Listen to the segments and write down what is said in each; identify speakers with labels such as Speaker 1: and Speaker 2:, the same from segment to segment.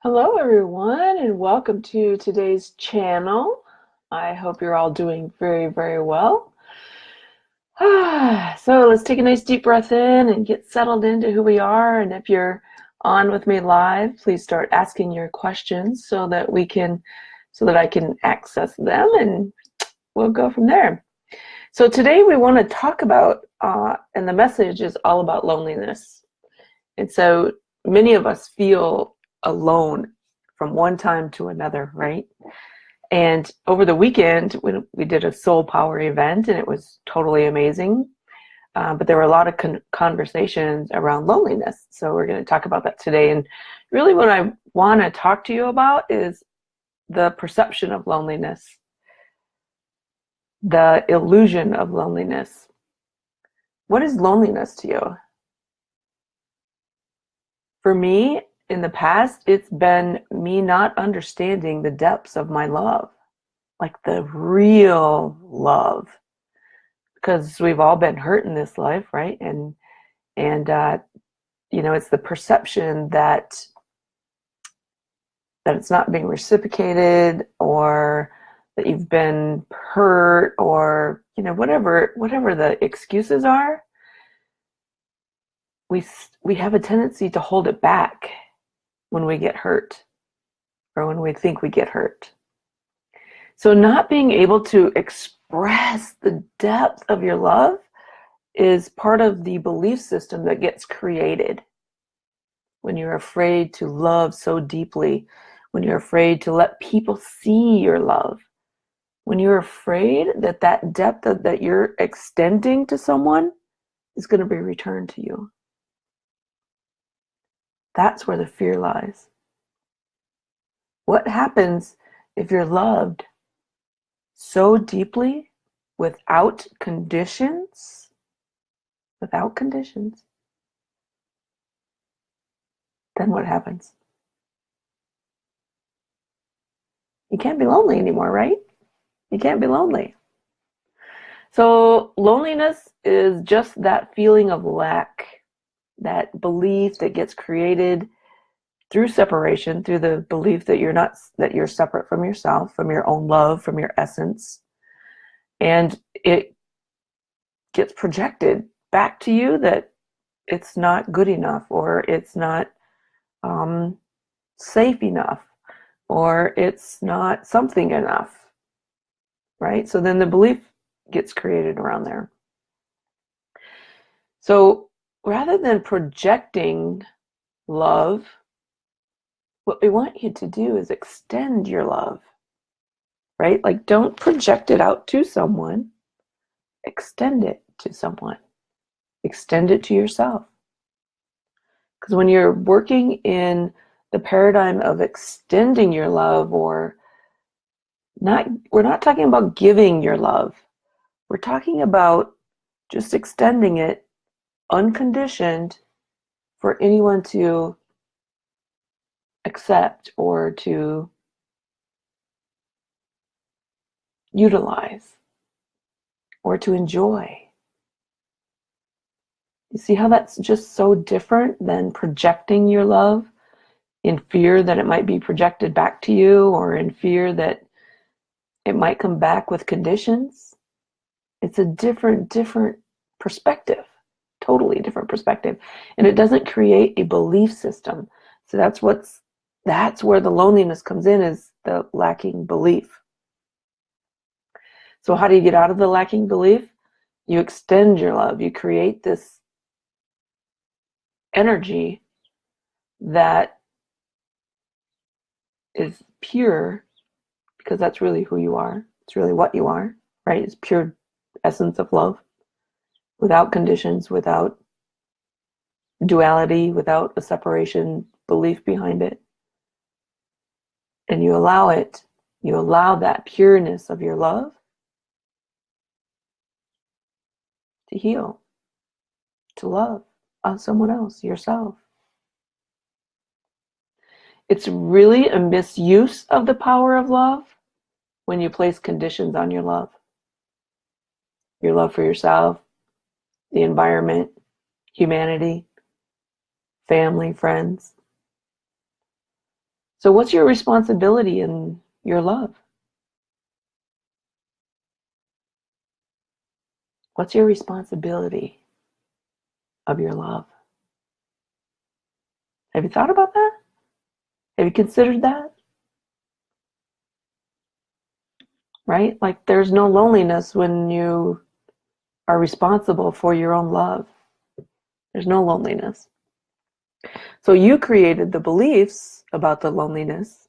Speaker 1: Hello, everyone, and welcome to today's channel. I hope you're all doing very, very well. So let's take a nice deep breath in and get settled into who we are. And if you're on with me live, please start asking your questions so that I can access them, and we'll go from there. So today we want to talk about, and the message is all about loneliness. And so many of us feel alone from one time to another, right? And over the weekend, when we did a soul power event, and it was totally amazing. But there were a lot of conversations around loneliness. So we're going to talk about that today. And really what I want to talk to you about is the perception of loneliness, the illusion of loneliness. What is loneliness to you? For me, in the past, it's been me not understanding the depths of my love, like the real love, because we've all been hurt in this life, right? And it's the perception that it's not being reciprocated, or that you've been hurt, or whatever the excuses are. We have a tendency to hold it back when we get hurt, or when we think we get hurt. So not being able to express the depth of your love is part of the belief system that gets created when you're afraid to love so deeply, when you're afraid to let people see your love, when you're afraid that that depth that you're extending to someone is going to be returned to you. That's where the fear lies. What happens if you're loved so deeply without conditions? Without conditions. Then what happens? You can't be lonely anymore, right? You can't be lonely. So loneliness is just that feeling of lack, that belief that gets created through separation, through the belief that you're separate from yourself, from your own love, from your essence. And it gets projected back to you that it's not good enough, or it's not safe enough, or it's not something enough, right? So then the belief gets created around there. So rather than projecting love, what we want you to do is extend your love, right? Like, don't project it out to someone, extend it to someone, extend it to yourself. Because when you're working in the paradigm of extending your love, or we're not talking about giving your love. We're talking about just extending it unconditioned for anyone to accept or to utilize or to enjoy. You see how that's just so different than projecting your love in fear that it might be projected back to you, or in fear that it might come back with conditions? It's a different perspective, totally different perspective. And it doesn't create a belief system. So that's where the loneliness comes in, is the lacking belief. So how do you get out of the lacking belief? You extend your love. You create this energy that is pure, because that's really who you are. It's really what you are, right? It's pure essence of love, without conditions, without duality, without a separation belief behind it. And you allow that pureness of your love to heal, to love on someone else, yourself. It's really a misuse of the power of love when you place conditions on your love for yourself, the environment, humanity, family, friends. So what's your responsibility in your love? What's your responsibility of your love? Have you thought about that? Have you considered that? Right? Like there's no loneliness when you are responsible for your own love. There's no loneliness. So you created the beliefs about the loneliness,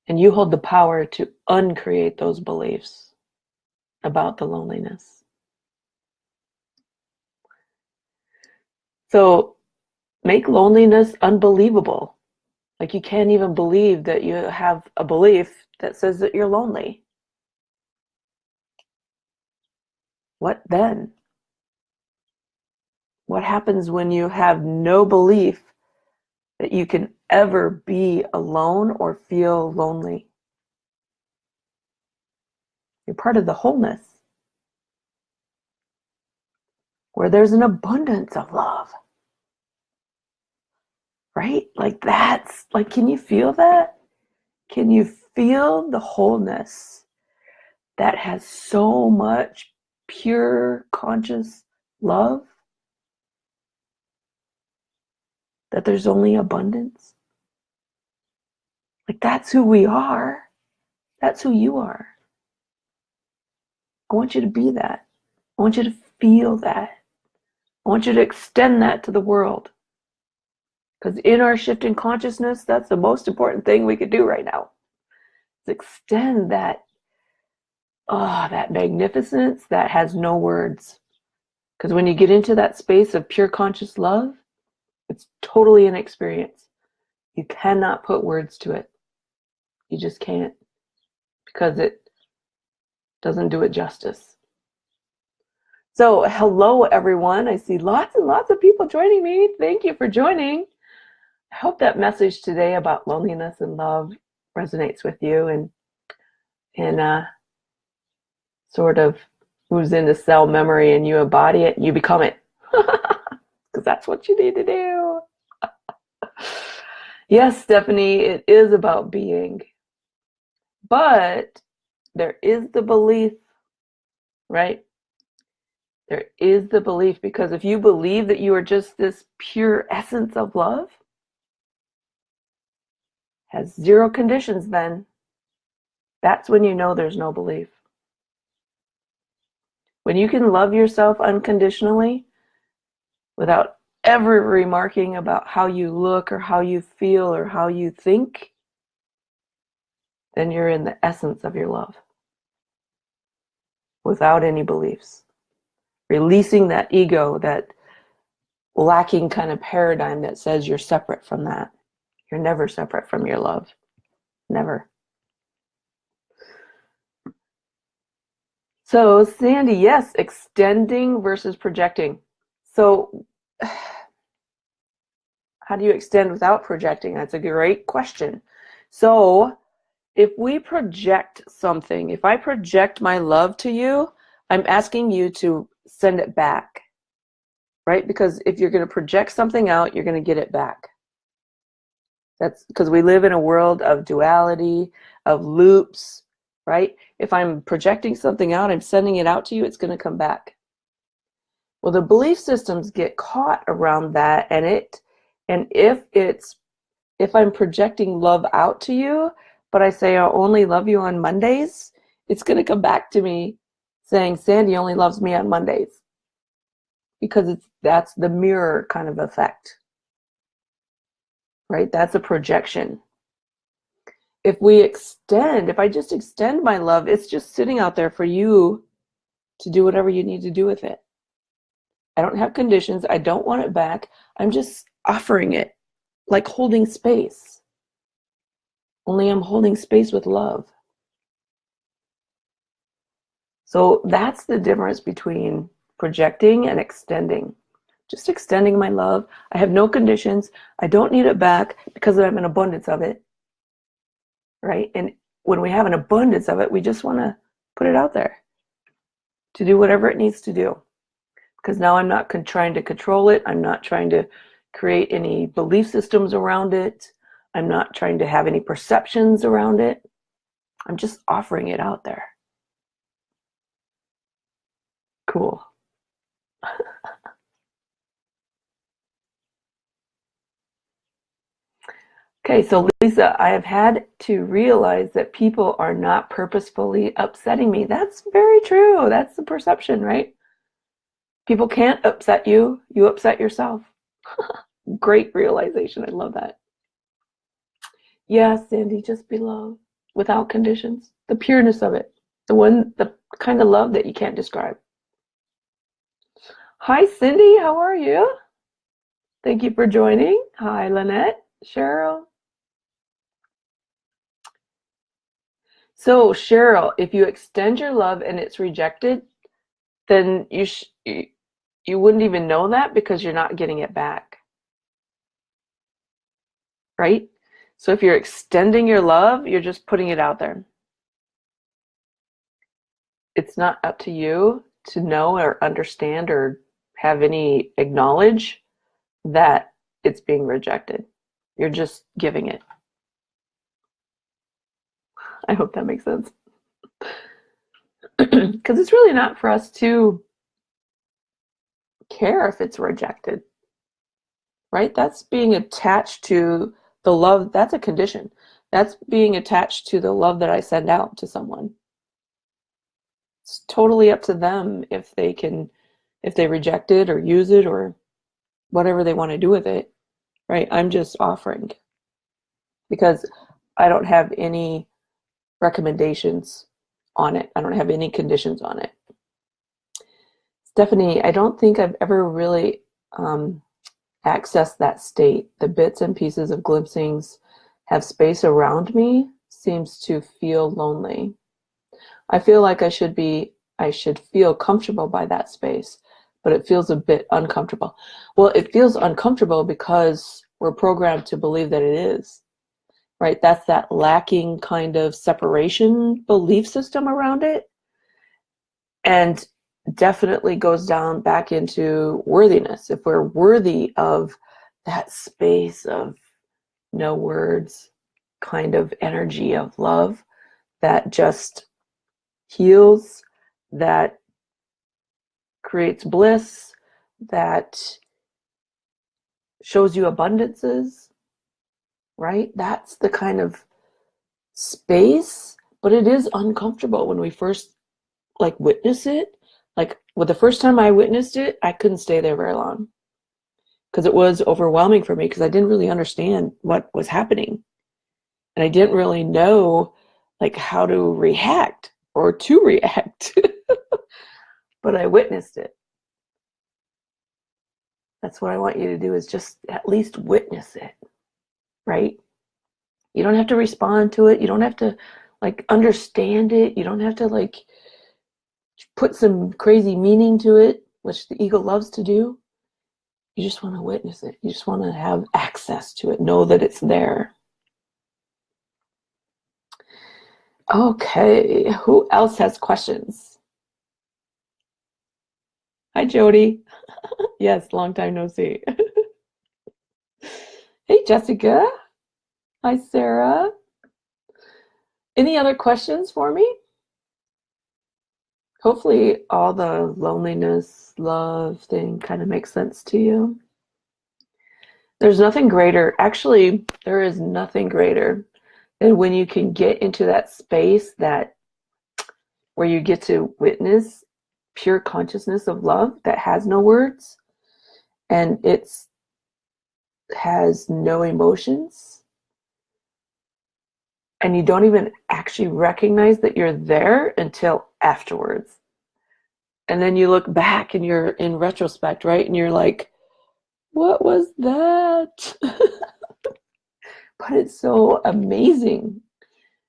Speaker 1: and you hold the power to uncreate those beliefs about the loneliness. So make loneliness unbelievable. Like you can't even believe that you have a belief that says that you're lonely. What then? What happens when you have no belief that you can ever be alone or feel lonely? You're part of the wholeness, where there's an abundance of love. Right? Like that's, like, can you feel that? Can you feel the wholeness that has so much pure conscious love? That there's only abundance? Like that's who we are. That's who you are. I want you to be that. I want you to feel that. I want you to extend that to the world. Because in our shift in consciousness, that's the most important thing we could do right now. Is extend that, that magnificence that has no words. Because when you get into that space of pure conscious love, it's totally an experience. You cannot put words to it. You just can't. Because it doesn't do it justice. So, hello everyone. I see lots and lots of people joining me. Thank you for joining. I hope that message today about loneliness and love resonates with you and sort of moves into cell memory, and you embody it and you become it. Because that's what you need to do. Yes, Stephanie, it is about being. But there is the belief, right? There is the belief, because if you believe that you are just this pure essence of love, has zero conditions, then that's when you know there's no belief. When you can love yourself unconditionally without ever remarking about how you look or how you feel or how you think, then you're in the essence of your love without any beliefs. Releasing that ego, that lacking kind of paradigm that says you're separate from that. You're never separate from your love. Never. So, Sandy, yes, extending versus projecting. So, how do you extend without projecting? That's a great question. So, if we project something, if I project my love to you, I'm asking you to send it back, right? Because if you're going to project something out, you're going to get it back. That's because we live in a world of duality, of loops, right? If I'm projecting something out, I'm sending it out to you, it's going to come back. Well, the belief systems get caught around that, and if I'm projecting love out to you, but I say I only love you on Mondays, it's going to come back to me saying Sandy only loves me on Mondays, because that's the mirror kind of effect. Right? That's a projection. If I just extend my love, it's just sitting out there for you to do whatever you need to do with it. I don't have conditions. I don't want it back. I'm just offering it, like holding space. Only I'm holding space with love. So that's the difference between projecting and extending. Just extending my love. I have no conditions. I don't need it back because I have an abundance of it. Right? And when we have an abundance of it, we just want to put it out there to do whatever it needs to do. Because now I'm not trying to control it. I'm not trying to create any belief systems around it. I'm not trying to have any perceptions around it. I'm just offering it out there. Cool. Okay, so Lisa, I have had to realize that people are not purposefully upsetting me. That's very true. That's the perception, right? People can't upset you. You upset yourself. Great realization. I love that. Yes, Sandy, just be love without conditions. The pureness of it. The kind of love that you can't describe. Hi, Cindy. How are you? Thank you for joining. Hi, Lynette, Cheryl. So, Cheryl, if you extend your love and it's rejected, then you wouldn't even know that because you're not getting it back, right? So if you're extending your love, you're just putting it out there. It's not up to you to know or understand or have any acknowledge that it's being rejected. You're just giving it. I hope that makes sense. Because it's really not for us to care if it's rejected, right? That's being attached to the love. That's a condition. That's being attached to the love that I send out to someone. It's totally up to them if they reject it or use it or whatever they want to do with it, right? I'm just offering because I don't have any recommendations on it. I don't have any conditions on it. Stephanie, I don't think I've ever really accessed that state. The bits and pieces of glimpsings have space around me seems to feel lonely. I feel like I should feel comfortable by that space, but it feels a bit uncomfortable. Well, it feels uncomfortable because we're programmed to believe that it is, right? That's that lacking kind of separation belief system around it. And definitely goes down back into worthiness. If we're worthy of that space of no words kind of energy of love that just heals, that creates bliss, that shows you abundances, right? That's the kind of space, but it is uncomfortable when we first witness it. The first time I witnessed it, I couldn't stay there very long because it was overwhelming for me because I didn't really understand what was happening. And I didn't really know how to react or to react. But I witnessed it. That's what I want you to do, is just at least witness it, right? You don't have to respond to it. You don't have to understand it. You don't have to put some crazy meaning to it, which the ego loves to do. You just want to witness it. You just want to have access to it. Know that it's there. Okay, who else has questions? Hi, Jody. Yes, long time no see. Hey, Jessica. Hi, Sarah. Any other questions for me? Hopefully all the loneliness, love thing kind of makes sense to you. There's nothing greater. Actually, there is nothing greater than when you can get into that space where you get to witness pure consciousness of love that has no words and it has no emotions, and you don't even actually recognize that you're there until afterwards. And then you look back and you're in retrospect, right? And you're like, what was that? But it's so amazing.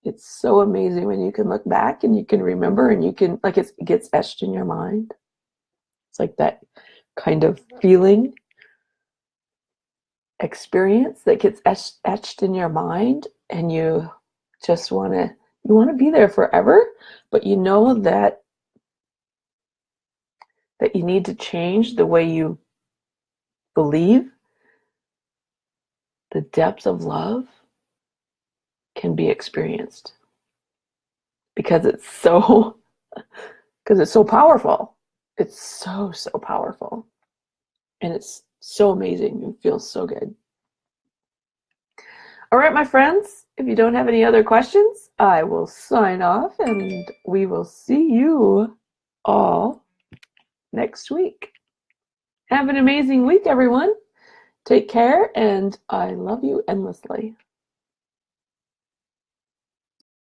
Speaker 1: It's so amazing when you can look back and you can remember and you can, it gets etched in your mind. It's like that kind of feeling, experience that gets etched in your mind, and you just want to be there forever, but you know that you need to change the way you believe the depths of love can be experienced because it's so powerful. It's so powerful, and it's so amazing. It feels so good. All right, my friends, if you don't have any other questions, I will sign off, and we will see you all next week. Have an amazing week, everyone. Take care, and I love you endlessly.